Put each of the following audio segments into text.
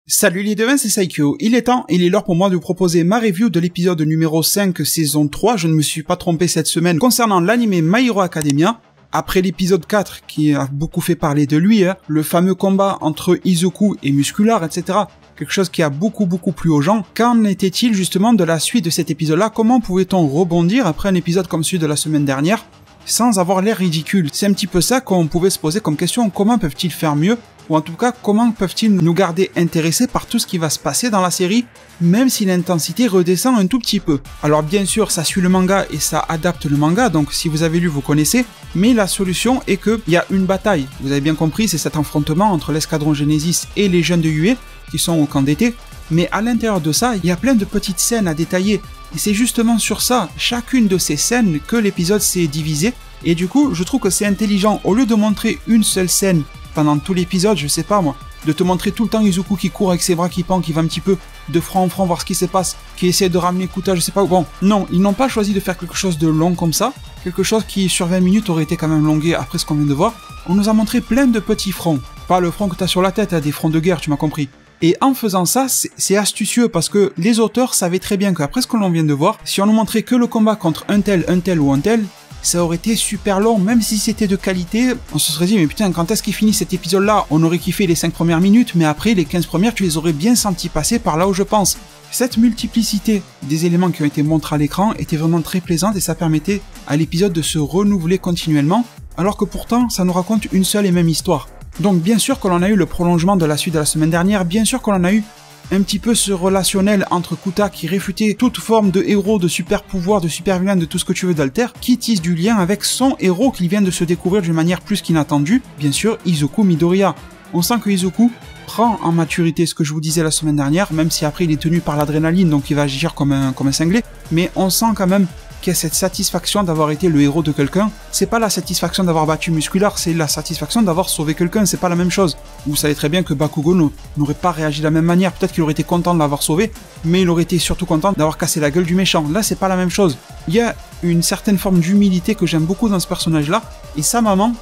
Salut les devins, c'est Saikyo. Il est temps, il est l'heure pour moi de vous proposer ma review de l'épisode numéro 5 saison 3, je ne me suis pas trompé cette semaine, concernant l'anime My Hero Academia. Après l'épisode 4, qui a beaucoup fait parler de lui, le fameux combat entre Izuku et Muscular, etc. Quelque chose qui a beaucoup plu aux gens. Qu'en était-il justement de la suite de cet épisode-là? Comment pouvait-on rebondir après un épisode comme celui de la semaine dernière, sans avoir l'air ridicule? C'est un petit peu ça qu'on pouvait se poser comme question. Comment peuvent-ils faire mieux? Ou en tout cas, comment peuvent-ils nous garder intéressés par tout ce qui va se passer dans la série, même si l'intensité redescend un tout petit peu. Alors bien sûr, ça suit le manga et ça adapte le manga, donc si vous avez lu, vous connaissez, mais la solution est qu'il y a une bataille. Vous avez bien compris, c'est cet affrontement entre l'escadron Genesis et les jeunes de UE, qui sont au camp d'été, mais à l'intérieur de ça, il y a plein de petites scènes à détailler, et c'est justement sur ça, chacune de ces scènes, que l'épisode s'est divisé, et du coup, je trouve que c'est intelligent, au lieu de montrer une seule scène pendant tout l'épisode, je sais pas moi, de te montrer tout le temps Izuku qui court avec ses bras qui pendent, qui va un petit peu de franc en franc voir ce qui se passe, qui essaie de ramener Kuta, je sais pas, bon, non, ils n'ont pas choisi de faire quelque chose de long comme ça, quelque chose qui sur 20 minutes aurait été quand même longué après ce qu'on vient de voir. On nous a montré plein de petits fronts, pas le front que t'as sur la tête, des fronts de guerre, tu m'as compris. Et en faisant ça, c'est astucieux parce que les auteurs savaient très bien qu'après ce que l'on vient de voir, si on nous montrait que le combat contre un tel ou un tel, ça aurait été super long, même si c'était de qualité, on se serait dit, mais putain, quand est-ce qu'il finit cet épisode-là? On aurait kiffé les 5 premières minutes, mais après, les 15 premières, tu les aurais bien sentis passer par là où je pense. Cette multiplicité des éléments qui ont été montrés à l'écran était vraiment très plaisante et ça permettait à l'épisode de se renouveler continuellement, alors que pourtant, ça nous raconte une seule et même histoire. Donc bien sûr que l'on a eu le prolongement de la suite de la semaine dernière, bien sûr que l'on a eu un petit peu ce relationnel entre Kuta qui réfutait toute forme de héros, de super pouvoir, de super vilain, de tout ce que tu veux d'Alter, qui tisse du lien avec son héros qu'il vient de se découvrir d'une manière plus qu'inattendue, bien sûr Izuku Midoriya. On sent que Izuku prend en maturité ce que je vous disais la semaine dernière, même si après il est tenu par l'adrénaline, donc il va agir comme un cinglé, mais on sent quand même qu'il y a cette satisfaction d'avoir été le héros de quelqu'un. C'est pas la satisfaction d'avoir battu Muscular, c'est la satisfaction d'avoir sauvé quelqu'un, c'est pas la même chose. Vous savez très bien que Bakugo n'aurait pas réagi de la même manière, peut-être qu'il aurait été content de l'avoir sauvé, mais il aurait été surtout content d'avoir cassé la gueule du méchant. Là, c'est pas la même chose. Il y a une certaine forme d'humilité que j'aime beaucoup dans ce personnage-là, et sa maman,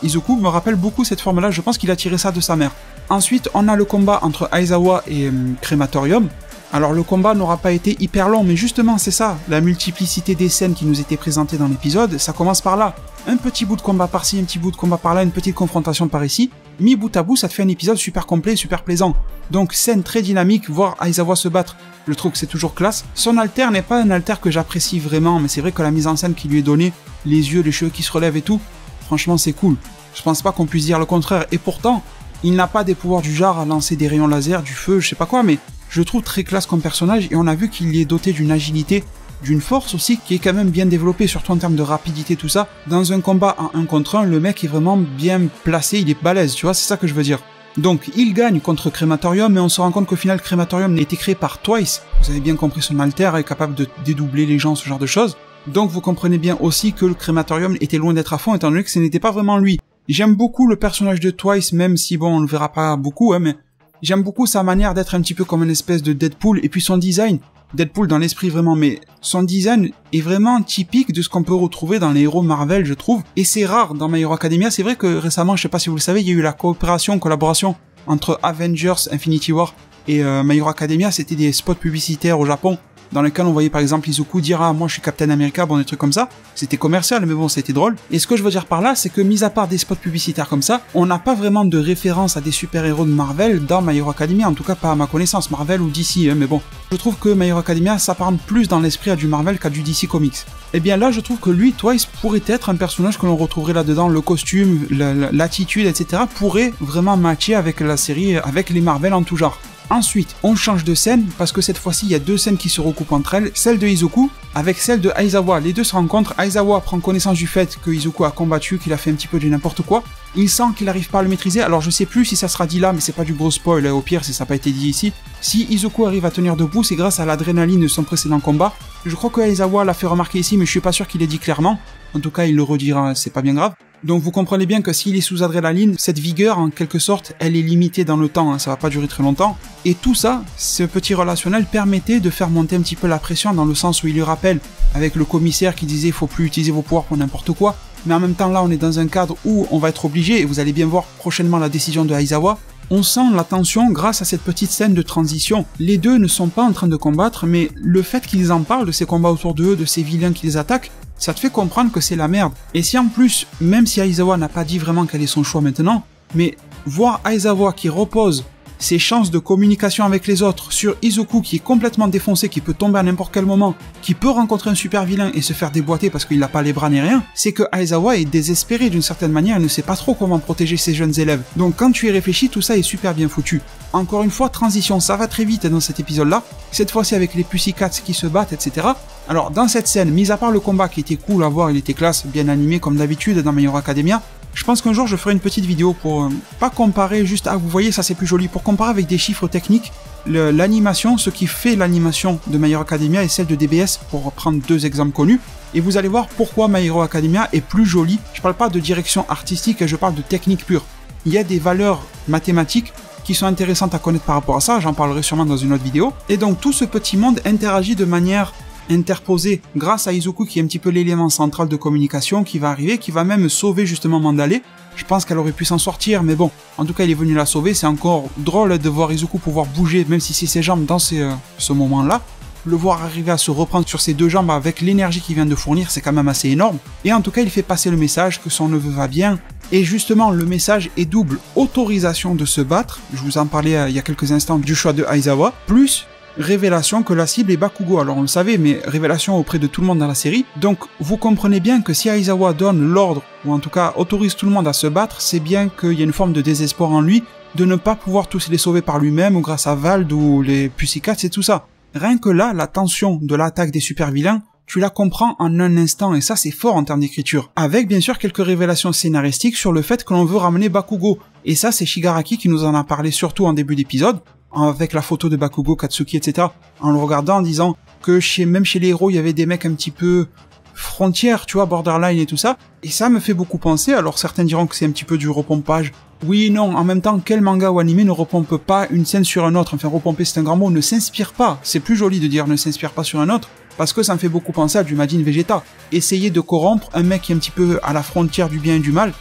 Izuku, me rappelle beaucoup cette forme-là, je pense qu'il a tiré ça de sa mère. Ensuite, on a le combat entre Aizawa et Crématorium. Alors le combat n'aura pas été hyper long, mais justement c'est ça, la multiplicité des scènes qui nous étaient présentées dans l'épisode, ça commence par là. Un petit bout de combat par-ci, un petit bout de combat par-là, une petite confrontation par ici, mis bout à bout, ça te fait un épisode super complet, super plaisant. Donc scène très dynamique, voir Aizawa se battre, je trouve que c'est toujours classe. Son alter n'est pas un alter que j'apprécie vraiment, mais c'est vrai que la mise en scène qui lui est donnée, les yeux, les cheveux qui se relèvent et tout, franchement c'est cool. Je pense pas qu'on puisse dire le contraire, et pourtant, il n'a pas des pouvoirs du genre à lancer des rayons laser, du feu, je sais pas quoi, mais je trouve très classe comme personnage et on a vu qu'il est doté d'une agilité, d'une force aussi qui est quand même bien développée, surtout en termes de rapidité, tout ça. Dans un combat en 1 contre 1, le mec est vraiment bien placé, il est balèze, tu vois, c'est ça que je veux dire. Donc il gagne contre Crématorium, mais on se rend compte qu'au final Crématorium n'a été créé par Twice. Vous avez bien compris, son alter est capable de dédoubler les gens, ce genre de choses. Donc vous comprenez bien aussi que le Crématorium était loin d'être à fond, étant donné que ce n'était pas vraiment lui. J'aime beaucoup le personnage de Twice, même si bon, on le verra pas beaucoup, mais j'aime beaucoup sa manière d'être un petit peu comme une espèce de Deadpool, et puis son design, Deadpool dans l'esprit vraiment, mais son design est vraiment typique de ce qu'on peut retrouver dans les héros Marvel, je trouve, et c'est rare dans My Hero Academia. C'est vrai que récemment, je sais pas si vous le savez, il y a eu la collaboration entre Avengers Infinity War et My Hero Academia, c'était des spots publicitaires au Japon, dans lesquels on voyait par exemple Izuku dire « Ah, moi je suis Captain America », bon des trucs comme ça. C'était commercial, mais bon, c'était drôle. Et ce que je veux dire par là, c'est que mis à part des spots publicitaires comme ça, on n'a pas vraiment de référence à des super-héros de Marvel dans My Hero Academia, en tout cas pas à ma connaissance, Marvel ou DC, mais bon. Je trouve que My Hero Academia s'apparente plus dans l'esprit à du Marvel qu'à du DC Comics. Et bien là, je trouve que lui, Twice, pourrait être un personnage que l'on retrouverait là-dedans, le costume, l'attitude, etc., pourrait vraiment matcher avec la série, avec les Marvel en tout genre. Ensuite, on change de scène, parce que cette fois-ci, il y a 2 scènes qui se recoupent entre elles, celle de Izuku avec celle de Aizawa. Les deux se rencontrent, Aizawa prend connaissance du fait que Izuku a combattu, qu'il a fait un petit peu de n'importe quoi. Il sent qu'il n'arrive pas à le maîtriser, alors je sais plus si ça sera dit là, mais c'est pas du gros spoil, au pire si ça n'a pas été dit ici. Si Izuku arrive à tenir debout, c'est grâce à l'adrénaline de son précédent combat. Je crois que Aizawa l'a fait remarquer ici, mais je suis pas sûr qu'il l'ait dit clairement. En tout cas, il le redira, c'est pas bien grave. Donc vous comprenez bien que s'il est sous adrénaline, cette vigueur, en quelque sorte, elle est limitée dans le temps, ça va pas durer très longtemps. Et tout ça, ce petit relationnel permettait de faire monter un petit peu la pression dans le sens où il lui rappelle, avec le commissaire qui disait « faut plus utiliser vos pouvoirs pour n'importe quoi », mais en même temps là on est dans un cadre où on va être obligé, et vous allez bien voir prochainement la décision de Aizawa, On sent la tension grâce à cette petite scène de transition. Les deux ne sont pas en train de combattre, mais le fait qu'ils en parlent de ces combats autour d'eux, de ces vilains qui les attaquent, ça te fait comprendre que c'est la merde. Et si en plus, même si Aizawa n'a pas dit vraiment quel est son choix maintenant, mais voir Aizawa qui repose ses chances de communication avec les autres sur Izuku qui est complètement défoncé, qui peut tomber à n'importe quel moment, qui peut rencontrer un super vilain et se faire déboîter parce qu'il n'a pas les bras ni rien, c'est que Aizawa est désespéré d'une certaine manière et ne sait pas trop comment protéger ses jeunes élèves. Donc quand tu y réfléchis, tout ça est super bien foutu. Encore une fois, transition, ça va très vite dans cet épisode-là, cette fois-ci avec les Pussycats qui se battent, etc. Alors dans cette scène, mis à part le combat qui était cool à voir, il était classe, bien animé comme d'habitude dans My Hero Academia, je pense qu'un jour je ferai une petite vidéo pour pas comparer juste, ah vous voyez ça c'est plus joli, pour comparer avec des chiffres techniques, l'animation, ce qui fait l'animation de My Hero Academia et celle de DBS, pour prendre deux exemples connus, et vous allez voir pourquoi My Hero Academia est plus joli. Je parle pas de direction artistique, je parle de technique pure. Il y a des valeurs mathématiques qui sont intéressantes à connaître par rapport à ça, j'en parlerai sûrement dans une autre vidéo, et donc tout ce petit monde interagit de manière interposé grâce à Izuku qui est un petit peu l'élément central de communication qui va arriver, qui va même sauver justement Mandalay. Je pense qu'elle aurait pu s'en sortir, mais bon, en tout cas il est venu la sauver. C'est encore drôle de voir Izuku pouvoir bouger, même si c'est ses jambes dans ce moment-là. Le voir arriver à se reprendre sur ses deux jambes avec l'énergie qu'il vient de fournir, c'est quand même assez énorme. Et en tout cas il fait passer le message que son neveu va bien. Et justement le message est double: autorisation de se battre, je vous en parlais il y a quelques instants du choix de Aizawa, plus révélation que la cible est Bakugo. Alors on le savait, mais révélation auprès de tout le monde dans la série. Donc vous comprenez bien que si Aizawa donne l'ordre, ou en tout cas autorise tout le monde à se battre, c'est bien qu'il y a une forme de désespoir en lui, de ne pas pouvoir tous les sauver par lui-même, ou grâce à Vald ou les Pussycats et tout ça. Rien que là, la tension de l'attaque des super vilains, tu la comprends en un instant, et ça c'est fort en termes d'écriture. Avec bien sûr quelques révélations scénaristiques sur le fait que l'on veut ramener Bakugo. Et ça c'est Shigaraki qui nous en a parlé surtout en début d'épisode, avec la photo de Bakugo, Katsuki, etc., en le regardant, en disant que même chez les héros, il y avait des mecs un petit peu frontières, tu vois, borderline et tout ça, et ça me fait beaucoup penser. Alors certains diront que c'est un petit peu du repompage. Oui, non, en même temps, quel manga ou animé ne repompe pas une scène sur un autre? Enfin, repomper c'est un grand mot, ne s'inspire pas. C'est plus joli de dire ne s'inspire pas sur un autre, parce que ça me fait beaucoup penser à du Majin Vegeta. Essayer de corrompre un mec qui est un petit peu à la frontière du bien et du mal,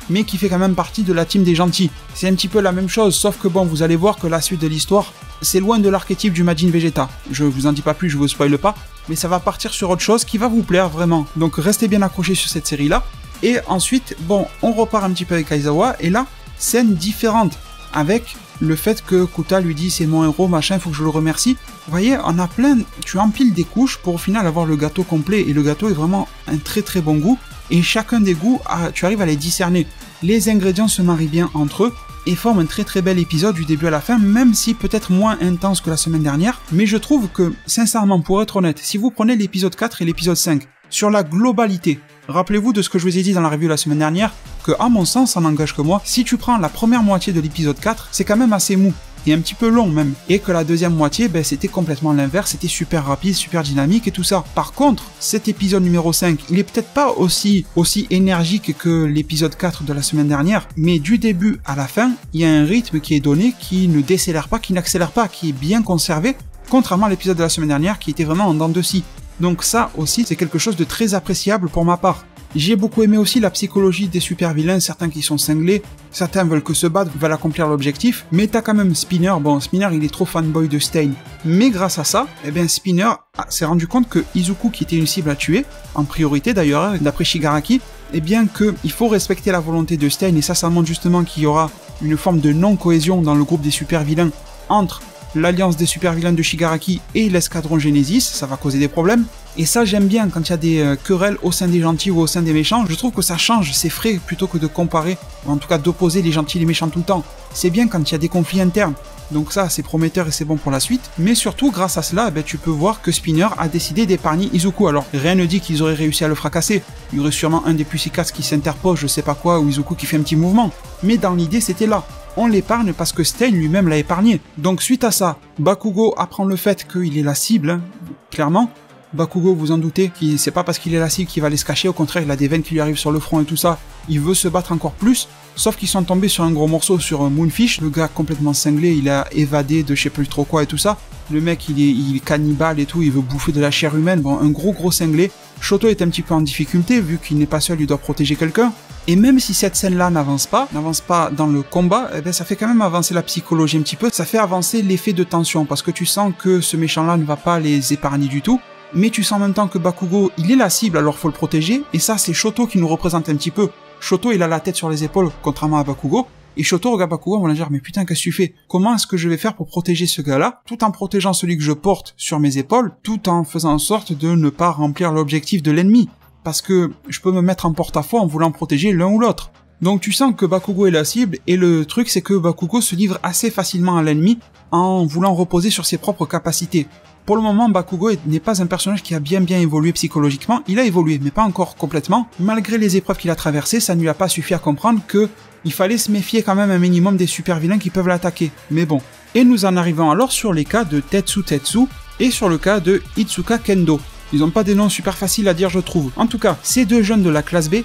mais qui fait quand même partie de la team des gentils. C'est un petit peu la même chose, sauf que bon, vous allez voir que la suite de l'histoire, c'est loin de l'archétype du Majin Vegeta. Je vous en dis pas plus, je vous spoile pas, mais ça va partir sur autre chose qui va vous plaire vraiment. Donc restez bien accrochés sur cette série-là. Et ensuite, bon, on repart un petit peu avec Aizawa, et là, scène différente, avec le fait que Kuta lui dit c'est mon héros, machin, faut que je le remercie. Vous voyez, on a plein, tu empiles des couches pour au final avoir le gâteau complet, et le gâteau est vraiment un très très bon goût. Et chacun des goûts, tu arrives à les discerner. Les ingrédients se marient bien entre eux et forment un très très bel épisode du début à la fin, même si peut-être moins intense que la semaine dernière. Mais je trouve que, sincèrement, pour être honnête, si vous prenez l'épisode 4 et l'épisode 5, sur la globalité, rappelez-vous de ce que je vous ai dit dans la review la semaine dernière, que à mon sens, ça n'engage que moi, si tu prends la première moitié de l'épisode 4, c'est quand même assez mou. Et un petit peu long même, et que la deuxième moitié, ben, c'était complètement l'inverse, c'était super rapide, super dynamique et tout ça. Par contre, cet épisode numéro 5, il est peut-être pas aussi énergique que l'épisode 4 de la semaine dernière, mais du début à la fin, il y a un rythme qui est donné, qui ne décélère pas, qui n'accélère pas, qui est bien conservé, contrairement à l'épisode de la semaine dernière qui était vraiment en dents de scie. Donc ça aussi, c'est quelque chose de très appréciable pour ma part. J'ai beaucoup aimé aussi la psychologie des super vilains, certains qui sont cinglés, certains veulent que se battre, veulent accomplir l'objectif, mais t'as quand même Spinner, bon Spinner il est trop fanboy de Stein, mais grâce à ça, eh bien Spinner s'est rendu compte que Izuku qui était une cible à tuer, en priorité d'ailleurs, d'après Shigaraki, eh bien qu'il faut respecter la volonté de Stein, et ça montre justement qu'il y aura une forme de non-cohésion dans le groupe des super vilains entre l'alliance des super vilains de Shigaraki et l'escadron Genesis, ça va causer des problèmes. Et ça j'aime bien quand il y a des querelles au sein des gentils ou au sein des méchants, je trouve que ça change, c'est frais plutôt que de comparer, ou en tout cas d'opposer les gentils et les méchants tout le temps. C'est bien quand il y a des conflits internes, donc ça c'est prometteur et c'est bon pour la suite. Mais surtout grâce à cela, tu peux voir que Spinner a décidé d'épargner Izuku. Alors rien ne dit qu'ils auraient réussi à le fracasser, il y aurait sûrement un des Pussycats qui s'interpose, je sais pas quoi, ou Izuku qui fait un petit mouvement. Mais dans l'idée c'était là. On l'épargne parce que Stein lui-même l'a épargné. Donc suite à ça, Bakugo apprend le fait qu'il est la cible, clairement. Bakugo, vous en doutez, c'est pas parce qu'il est la cible qu'il va aller se cacher, au contraire il a des veines qui lui arrivent sur le front et tout ça, il veut se battre encore plus, sauf qu'ils sont tombés sur un gros morceau sur Moonfish, le gars complètement cinglé, il a évadé de je sais plus trop quoi et tout ça, le mec il est cannibale et tout, il veut bouffer de la chair humaine, bon un gros cinglé. Shoto est un petit peu en difficulté vu qu'il n'est pas seul, il doit protéger quelqu'un, Et même si cette scène-là n'avance pas dans le combat, eh ben ça fait quand même avancer la psychologie un petit peu, ça fait avancer l'effet de tension, parce que tu sens que ce méchant-là ne va pas les épargner du tout, mais tu sens en même temps que Bakugo, il est la cible, alors faut le protéger, et ça c'est Shoto qui nous représente un petit peu. Shoto, il a la tête sur les épaules, contrairement à Bakugo, et Shoto regarde Bakugo, on va dire, mais putain, qu'est-ce que tu fais? Comment est-ce que je vais faire pour protéger ce gars-là, tout en protégeant celui que je porte sur mes épaules, tout en faisant en sorte de ne pas remplir l'objectif de l'ennemi? Parce que je peux me mettre en porte-à-faux en voulant protéger l'un ou l'autre. Donc tu sens que Bakugo est la cible, et le truc c'est que Bakugo se livre assez facilement à l'ennemi en voulant reposer sur ses propres capacités. Pour le moment, Bakugo n'est pas un personnage qui a bien évolué psychologiquement, il a évolué, mais pas encore complètement. Malgré les épreuves qu'il a traversées, ça ne lui a pas suffi à comprendre que il fallait se méfier quand même un minimum des super vilains qui peuvent l'attaquer. Mais bon. Et nous en arrivons alors sur les cas de Tetsu Tetsu et sur le cas de Itsuka Kendo. Ils ont pas des noms super faciles à dire, je trouve. En tout cas, ces deux jeunes de la classe B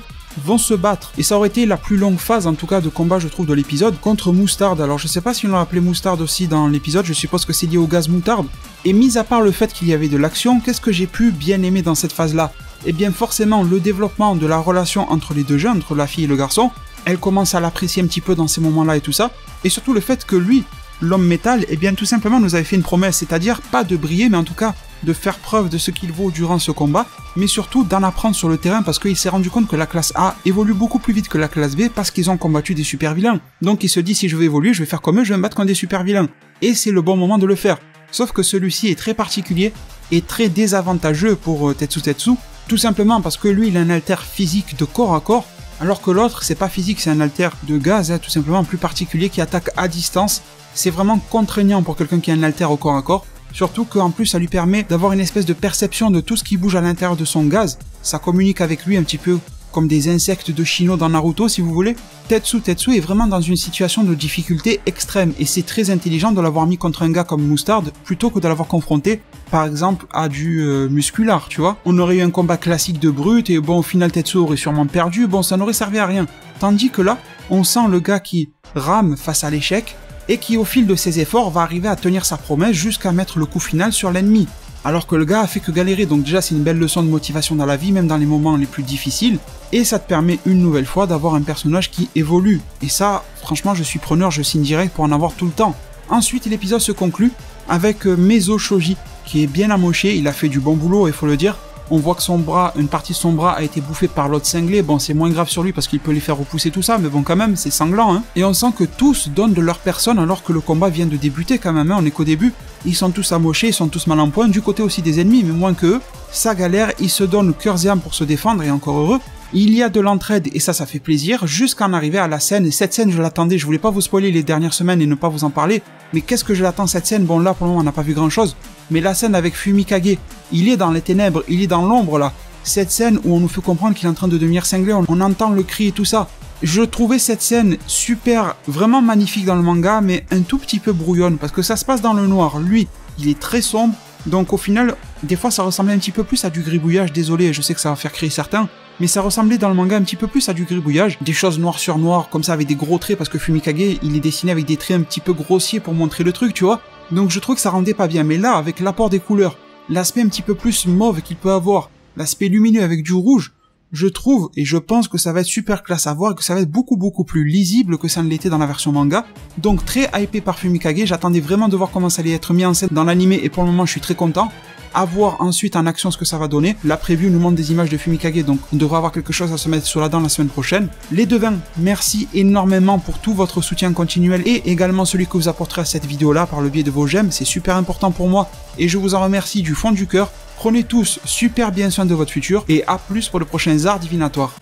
vont se battre. Et ça aurait été la plus longue phase, en tout cas, de combat, je trouve, de l'épisode, contre Moutarde. Alors, je sais pas si on l'a appelé Moutarde aussi dans l'épisode, je suppose que c'est lié au gaz moutarde. Et mis à part le fait qu'il y avait de l'action, qu'est-ce que j'ai pu bien aimer dans cette phase-là? Eh bien, forcément, le développement de la relation entre les deux jeunes, entre la fille et le garçon, elle commence à l'apprécier un petit peu dans ces moments-là et tout ça. Et surtout le fait que lui, l'homme métal, eh bien, tout simplement, nous avait fait une promesse, c'est-à-dire pas de briller, mais en tout cas, de faire preuve de ce qu'il vaut durant ce combat, mais surtout d'en apprendre sur le terrain parce qu'il s'est rendu compte que la classe A évolue beaucoup plus vite que la classe B parce qu'ils ont combattu des super vilains. Donc il se dit si je veux évoluer, je vais faire comme eux, je vais me battre contre des super vilains. Et c'est le bon moment de le faire. Sauf que celui-ci est très particulier et très désavantageux pour Tetsu Tetsu, tout simplement parce que lui il a un alter physique de corps à corps, alors que l'autre c'est pas physique, c'est un alter de gaz, tout simplement plus particulier qui attaque à distance. C'est vraiment contraignant pour quelqu'un qui a un alter au corps à corps. Surtout qu'en plus ça lui permet d'avoir une espèce de perception de tout ce qui bouge à l'intérieur de son gaz. Ça communique avec lui un petit peu comme des insectes de Shino dans Naruto si vous voulez. Tetsu est vraiment dans une situation de difficulté extrême et c'est très intelligent de l'avoir mis contre un gars comme Moutarde plutôt que de l'avoir confronté par exemple à du musculaire, tu vois. On aurait eu un combat classique de brute et bon au final Tetsu aurait sûrement perdu, bon ça n'aurait servi à rien. Tandis que là, on sent le gars qui rame face à l'échec et qui au fil de ses efforts va arriver à tenir sa promesse jusqu'à mettre le coup final sur l'ennemi. Alors que le gars a fait que galérer, donc déjà c'est une belle leçon de motivation dans la vie, même dans les moments les plus difficiles, et ça te permet une nouvelle fois d'avoir un personnage qui évolue. Et ça, franchement je suis preneur, je signe direct pour en avoir tout le temps. Ensuite l'épisode se conclut avec Mezo Shoji, qui est bien amoché, il a fait du bon boulot, il faut le dire. On voit que son bras, une partie de son bras a été bouffée par l'autre cinglé. Bon, c'est moins grave sur lui parce qu'il peut les faire repousser tout ça, mais bon, quand même, c'est sanglant, hein. Et on sent que tous donnent de leur personne alors que le combat vient de débuter quand même, hein. On est qu'au début. Ils sont tous amochés, ils sont tous mal en point, du côté aussi des ennemis, mais moins que eux. Ça galère, ils se donnent cœur et âme pour se défendre, et encore heureux. Il y a de l'entraide, et ça fait plaisir, jusqu'à en arriver à la scène. Et cette scène, je l'attendais, je voulais pas vous spoiler les dernières semaines et ne pas vous en parler. Mais qu'est-ce que je l'attends cette scène? Bon, là, pour le moment, on n'a pas vu grand-chose. Mais la scène avec Fumikage, il est dans les ténèbres, il est dans l'ombre, là. Cette scène où on nous fait comprendre qu'il est en train de devenir cinglé, on entend le cri et tout ça. Je trouvais cette scène super, vraiment magnifique dans le manga, mais un tout petit peu brouillonne, parce que ça se passe dans le noir. Lui, il est très sombre, donc au final, des fois ça ressemblait un petit peu plus à du gribouillage, désolé, je sais que ça va faire crier certains, mais ça ressemblait dans le manga un petit peu plus à du gribouillage, des choses noir sur noir, comme ça avec des gros traits, parce que Fumikage, il est dessiné avec des traits un petit peu grossiers pour montrer le truc, tu vois. Donc je trouve que ça rendait pas bien, mais là, avec l'apport des couleurs, l'aspect un petit peu plus mauve qu'il peut avoir, l'aspect lumineux avec du rouge, je trouve et je pense que ça va être super classe à voir et que ça va être beaucoup plus lisible que ça ne l'était dans la version manga. Donc très hypé par Fumikage, j'attendais vraiment de voir comment ça allait être mis en scène dans l'animé et pour le moment je suis très content. À voir ensuite en action ce que ça va donner. La preview nous montre des images de Fumikage, donc on devrait avoir quelque chose à se mettre sur la dent la semaine prochaine. Les devins, merci énormément pour tout votre soutien continuel et également celui que vous apporterez à cette vidéo là par le biais de vos j'aime, c'est super important pour moi et je vous en remercie du fond du cœur. Prenez tous super bien soin de votre futur et à plus pour le prochain Zard Divinatoire.